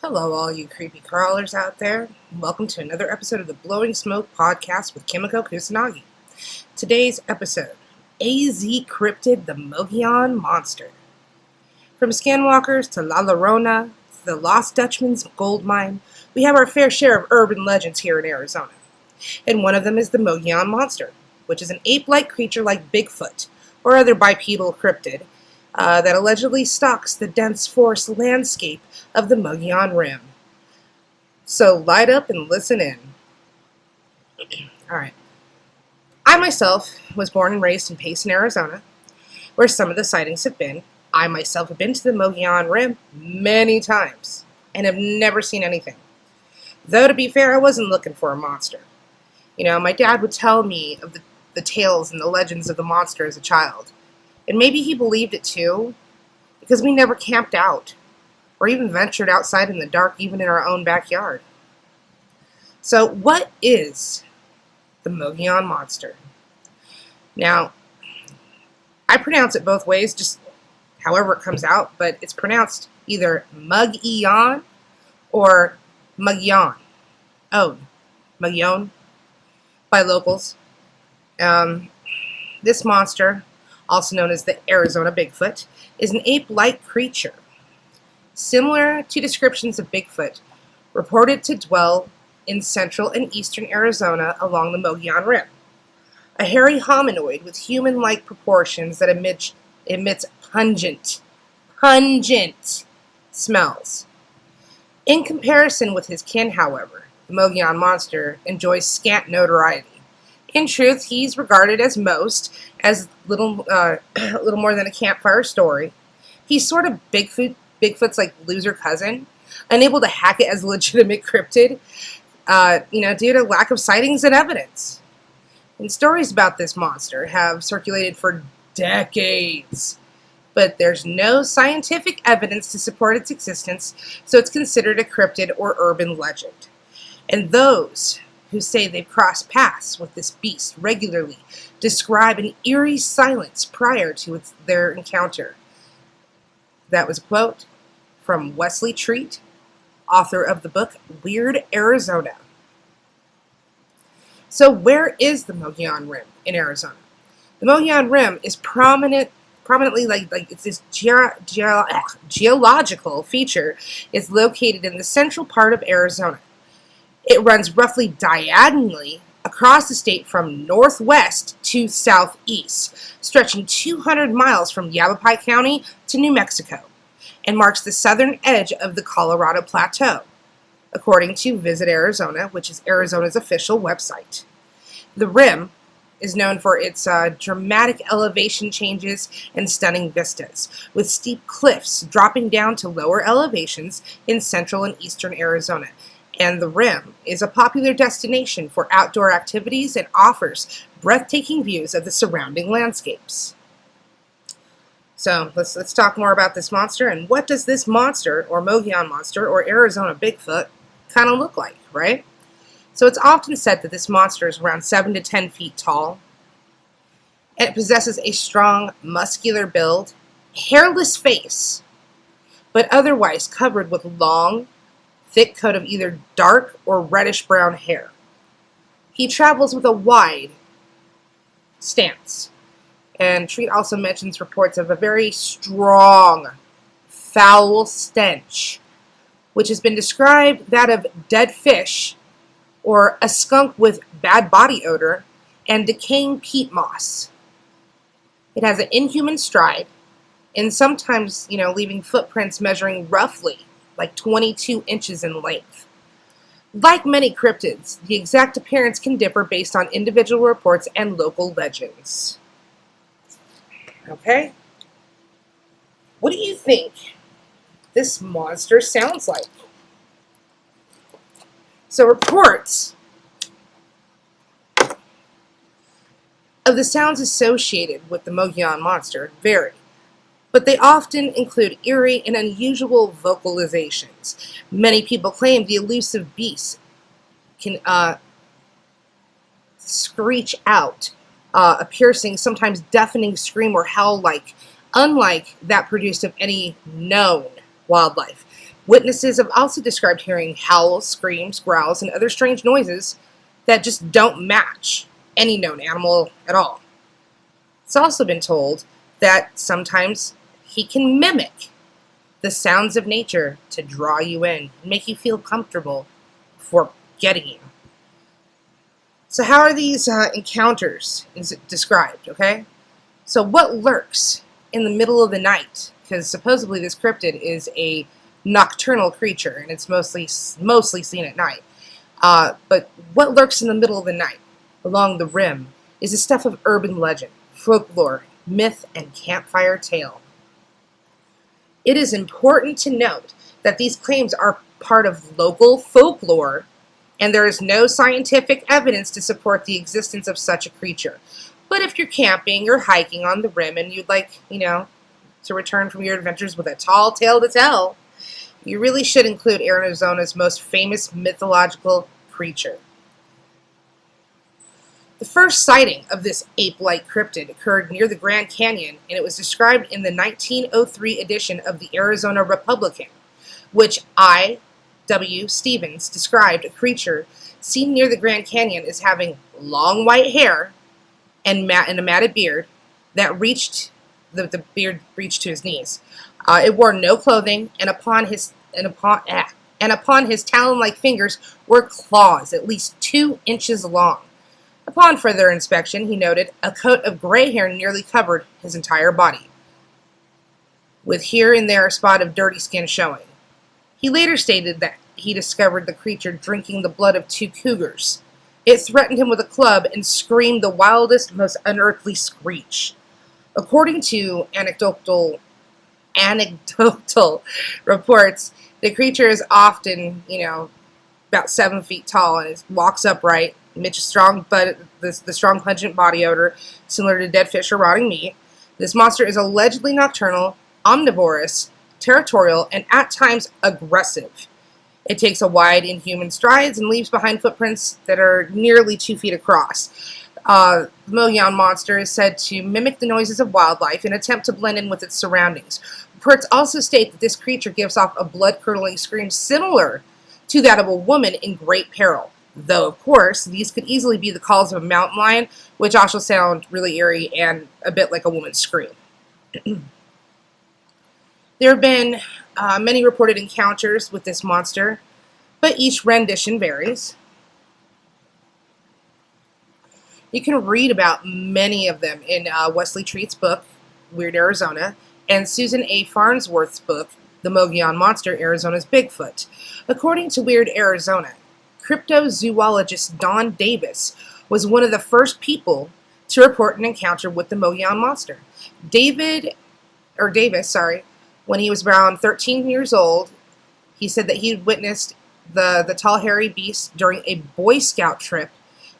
Hello, all you creepy crawlers out there. Welcome to another episode of the Blowing Smoke podcast with Kimiko Kusanagi. Today's episode, AZ Cryptid, the Mogillon Monster. From Skinwalkers to La Llorona to the Lost Dutchman's gold mine, we have our fair share of urban legends here in Arizona. And one of them is the Mogillon Monster, which is an ape-like creature like Bigfoot or other bipedal cryptid that allegedly stalks the dense forest landscape of the Mogillon Rim. So light up and listen in. Alright. I myself was born and raised in Payson, Arizona, where some of the sightings have been. I myself have been to the Mogillon Rim many times and have never seen anything. Though, to be fair, I wasn't looking for a monster. My dad would tell me of the tales and the legends of the monster as a child. And maybe he believed it too, because we never camped out or even ventured outside in the dark, even in our own backyard. So what is the Mogillon Monster? Now, I pronounce it both ways, just however it comes out, but it's pronounced either Mogillon or Mogillon. Oh, Mogillon by locals. This monster, also known as the Arizona Bigfoot, is an ape-like creature. Similar to descriptions of Bigfoot, reported to dwell in central and eastern Arizona along the Mogillon Rim. A hairy hominoid with human-like proportions that emits pungent smells. In comparison with his kin, however, the Mogillon Monster enjoys scant notoriety. In truth, he's regarded as little more than a campfire story. He's sort of Bigfoot's like loser cousin, unable to hack it as a legitimate cryptid, due to lack of sightings and evidence. And stories about this monster have circulated for decades, but there's no scientific evidence to support its existence, so it's considered a cryptid or urban legend. And those who say they've crossed paths with this beast regularly describe an eerie silence prior to their encounter. That was a quote from Wesley Treat, author of the book Weird Arizona. So where is the Mogillon Rim in Arizona? The Mogillon Rim is prominently like it's this geological feature. It's located in the central part of Arizona. It runs roughly diagonally across the state from northwest to southeast, stretching 200 miles from Yavapai County to New Mexico, and marks the southern edge of the Colorado Plateau, according to Visit Arizona, which is Arizona's official website. The rim is known for its dramatic elevation changes and stunning vistas, with steep cliffs dropping down to lower elevations in central and eastern Arizona. And the rim is a popular destination for outdoor activities and offers breathtaking views of the surrounding landscapes. So let's talk more about this monster, and what does this monster, or Mogillon Monster, or Arizona Bigfoot, kind of look like, right? So it's often said that this monster is around 7 to 10 feet tall, and it possesses a strong, muscular build, hairless face, but otherwise covered with long, thick coat of either dark or reddish-brown hair. He travels with a wide stance. And Treat also mentions reports of a very strong, foul stench, which has been described that of dead fish, or a skunk with bad body odor, and decaying peat moss. It has an inhuman stride, and sometimes, leaving footprints measuring roughly like 22 inches in length. Like many cryptids, the exact appearance can differ based on individual reports and local legends. Okay? What do you think this monster sounds like? So reports of the sounds associated with the Mogillon Monster vary, but they often include eerie and unusual vocalizations. Many people claim the elusive beast can screech out a piercing, sometimes deafening scream or howl unlike that produced of any known wildlife. Witnesses have also described hearing howls, screams, growls, and other strange noises that just don't match any known animal at all. It's also been told that sometimes he can mimic the sounds of nature to draw you in and make you feel comfortable before getting you. So how are these encounters described, okay? So what lurks in the middle of the night? Because supposedly this cryptid is a nocturnal creature, and it's mostly seen at night. But what lurks in the middle of the night along the rim is the stuff of urban legend, folklore, myth, and campfire tale. It is important to note that these claims are part of local folklore, and there is no scientific evidence to support the existence of such a creature. But if you're camping or hiking on the rim and you'd like, to return from your adventures with a tall tale to tell, you really should include Arizona's most famous mythological creature. The first sighting of this ape-like cryptid occurred near the Grand Canyon, and it was described in the 1903 edition of the Arizona Republican, which I.W. Stevens described a creature seen near the Grand Canyon as having long white hair and a matted beard that reached the beard reached to his knees. It wore no clothing, and upon his talon-like fingers were claws at least 2 inches long. Upon further inspection, he noted a coat of gray hair nearly covered his entire body, with here and there a spot of dirty skin showing. He later stated that he discovered the creature drinking the blood of 2 cougars. It threatened him with a club and screamed the wildest, most unearthly screech. According to anecdotal reports, the creature is often, about 7 feet tall and walks upright, emits the strong pungent body odor similar to dead fish or rotting meat. This monster is allegedly nocturnal, omnivorous, territorial, and at times aggressive. It takes a wide, inhuman strides and leaves behind footprints that are nearly 2 feet across. The Mogillon monster is said to mimic the noises of wildlife and attempt to blend in with its surroundings. Reports also state that this creature gives off a blood-curdling scream similar to that of a woman in great peril. Though, of course, these could easily be the calls of a mountain lion, which also sound really eerie and a bit like a woman's scream. There have been many reported encounters with this monster, but each rendition varies. You can read about many of them in Wesley Treat's book, Weird Arizona, and Susan A. Farnsworth's book, The Mogillon Monster, Arizona's Bigfoot. According to Weird Arizona, cryptozoologist Don Davis was one of the first people to report an encounter with the Mogillon monster. Davis, when he was around 13 years old, he said that he had witnessed the tall hairy beast during a Boy Scout trip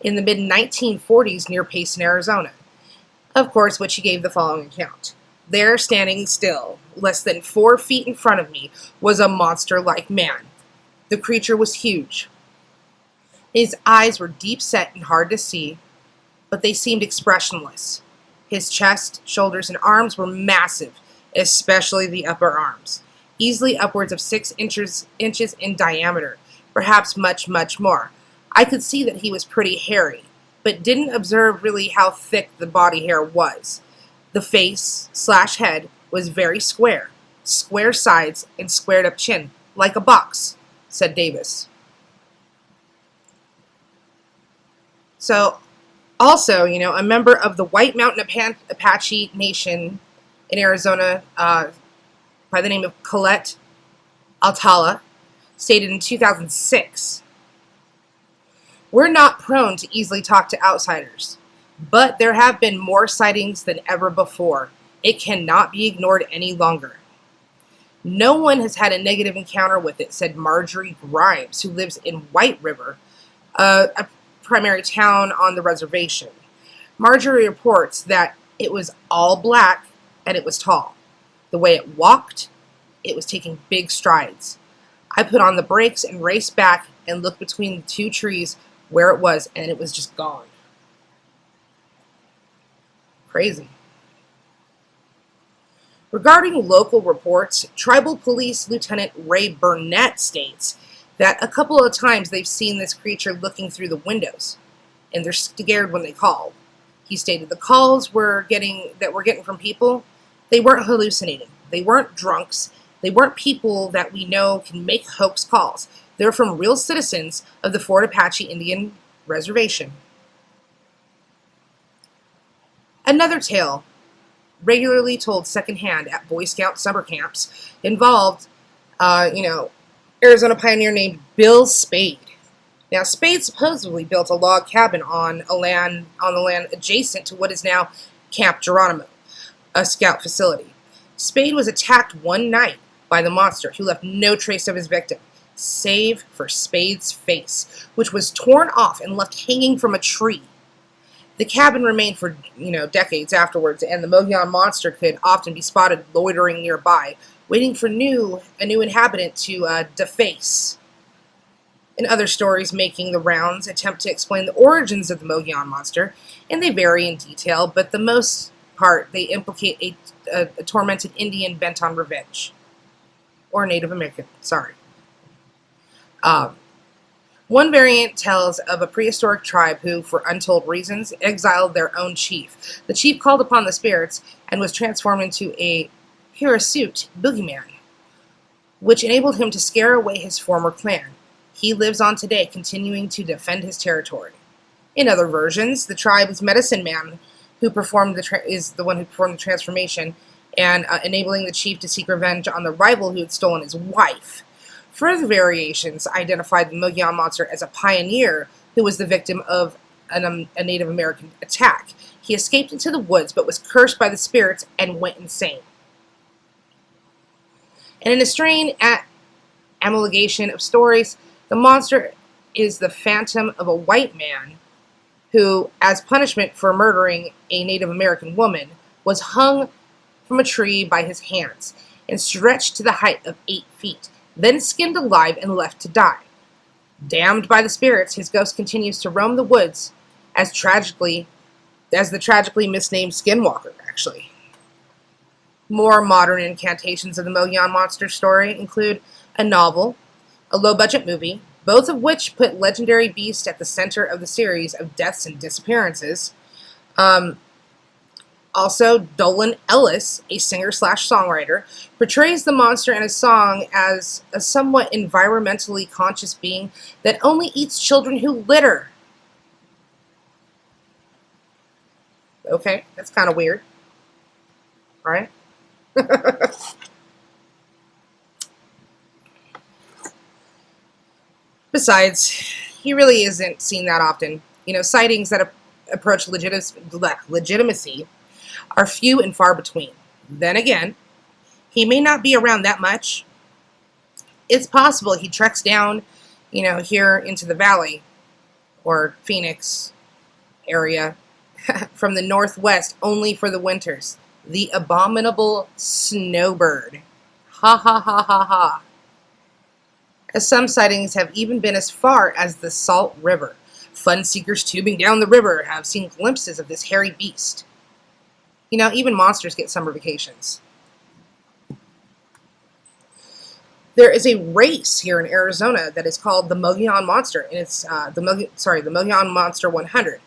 in the mid-1940s near Payson, Arizona. Of course, which he gave the following account. There, standing still, less than 4 feet in front of me, was a monster-like man. The creature was huge. His eyes were deep-set and hard to see, but they seemed expressionless. His chest, shoulders, and arms were massive, especially the upper arms, easily upwards of 6 inches in diameter, perhaps much, much more. I could see that he was pretty hairy, but didn't observe really how thick the body hair was. The face/head was very square sides and squared up chin, like a box, said Davis. So, also, a member of the White Mountain Apache Nation in Arizona by the name of Colette Altala stated in 2006, "We're not prone to easily talk to outsiders, but there have been more sightings than ever before. It cannot be ignored any longer. No one has had a negative encounter with it," said Marjorie Grimes, who lives in White River, a primary town on the reservation. Marjorie reports that it was all black and it was tall. The way it walked, it was taking big strides. I put on the brakes and raced back and looked between the 2 trees where it was, and it was just gone. Crazy. Regarding local reports, Tribal Police Lieutenant Ray Burnett states that a couple of times they've seen this creature looking through the windows, and they're scared when they call. He stated the calls we're getting from people, they weren't hallucinating. They weren't drunks. They weren't people that we know can make hoax calls. They're from real citizens of the Fort Apache Indian Reservation. Another tale, regularly told secondhand at Boy Scout summer camps, involved, Arizona pioneer named Bill Spade. Now, Spade supposedly built a log cabin on the land adjacent to what is now Camp Geronimo, a scout facility. Spade was attacked one night by the monster, who left no trace of his victim, save for Spade's face, which was torn off and left hanging from a tree. The cabin remained for, decades afterwards, and the Mogillon monster could often be spotted loitering nearby, waiting for a new inhabitant to deface. And other stories making the rounds attempt to explain the origins of the Mogillon monster, and they vary in detail, but the most part they implicate a tormented Indian bent on revenge. Or Native American, sorry. One variant tells of a prehistoric tribe who, for untold reasons, exiled their own chief. The chief called upon the spirits and was transformed into a hirsute boogeyman, which enabled him to scare away his former clan. He lives on today, continuing to defend his territory. In other versions, the tribe's medicine man who is the one who performed the transformation and enabling the chief to seek revenge on the rival who had stolen his wife. Further variations identified the Mogillon monster as a pioneer who was the victim of a Native American attack. He escaped into the woods but was cursed by the spirits and went insane. And in a strain at amalgamation of stories, the monster is the phantom of a white man who, as punishment for murdering a Native American woman, was hung from a tree by his hands and stretched to the height of 8 feet, then skinned alive and left to die. Damned by the spirits, his ghost continues to roam the woods as the tragically misnamed Skinwalker, actually. More modern incantations of the Mogillon monster story include a novel, a low-budget movie, both of which put legendary beast at the center of the series of deaths and disappearances. Also, Dolan Ellis, a singer/songwriter, portrays the monster in a song as a somewhat environmentally conscious being that only eats children who litter. Okay, that's kind of weird, right? Besides, he really isn't seen that often. Sightings that approach legitimacy are few and far between. Then again, he may not be around that much. It's possible he treks down, here into the valley or Phoenix area from the northwest only for the winters. The abominable snowbird. Ha ha ha ha ha. As some sightings have even been as far as the Salt River. Fun seekers tubing down the river have seen glimpses of this hairy beast. Even monsters get summer vacations. There is a race here in Arizona that is called the Mogillon Monster, and it's the Mogillon Monster 100.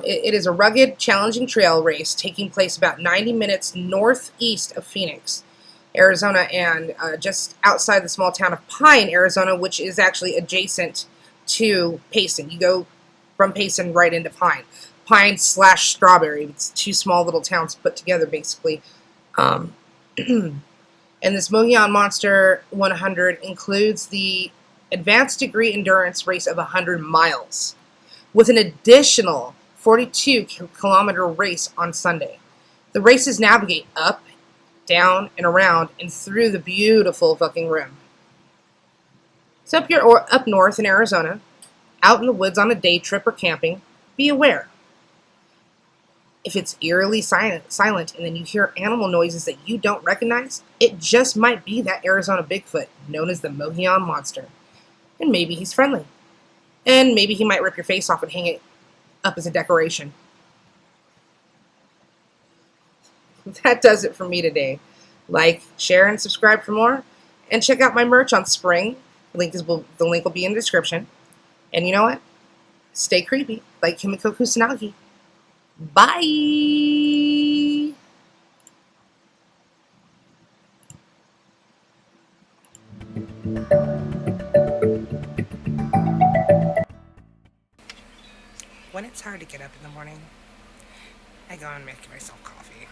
It is a rugged, challenging trail race taking place about 90 minutes northeast of Phoenix, Arizona, and just outside the small town of Pine, Arizona, which is actually adjacent to Payson. You go from Payson right into Pine. Pine/Strawberry. It's 2 small little towns put together, basically. And this Mogillon Monster 100 includes the advanced degree endurance race of 100 miles, with an additional 42-kilometer race on Sunday. The races navigate up, down, and around, and through the beautiful fucking rim. So if you're up north in Arizona, out in the woods on a day trip or camping, be aware. If it's eerily silent and then you hear animal noises that you don't recognize, it just might be that Arizona Bigfoot, known as the Mogillon Monster. And maybe he's friendly. And maybe he might rip your face off and hang it up as a decoration. That does it for me today. Like, share, and subscribe for more. And check out my merch on Spring. The link will be in the description. And you know what? Stay creepy, like Kimiko Kusanagi. Bye! When it's hard to get up in the morning, I go and make myself coffee.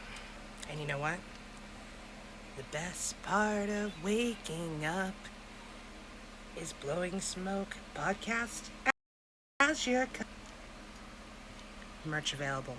And you know what? The best part of waking up is Blowing Smoke podcast as your merch available.